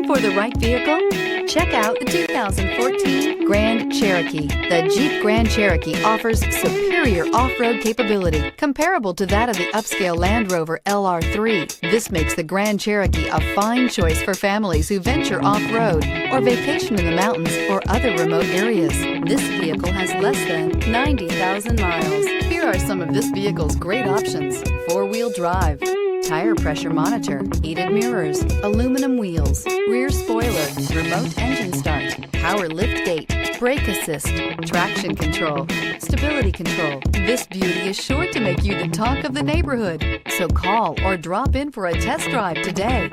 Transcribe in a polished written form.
for the right vehicle? Check out the 2014 Grand Cherokee. The Jeep Grand Cherokee offers superior off-road capability comparable to that of the upscale Land Rover LR3. This makes the Grand Cherokee a fine choice for families who venture off-road or vacation in the mountains or other remote areas. This vehicle has less than 90,000 miles. Here are some of this vehicle's great options: four-wheel drive, tire pressure monitor, heated mirrors, aluminum wheels, rear spoiler, remote engine start, power liftgate, brake assist, traction control, stability control. This beauty is sure to make you the talk of the neighborhood. So call or drop in for a test drive today.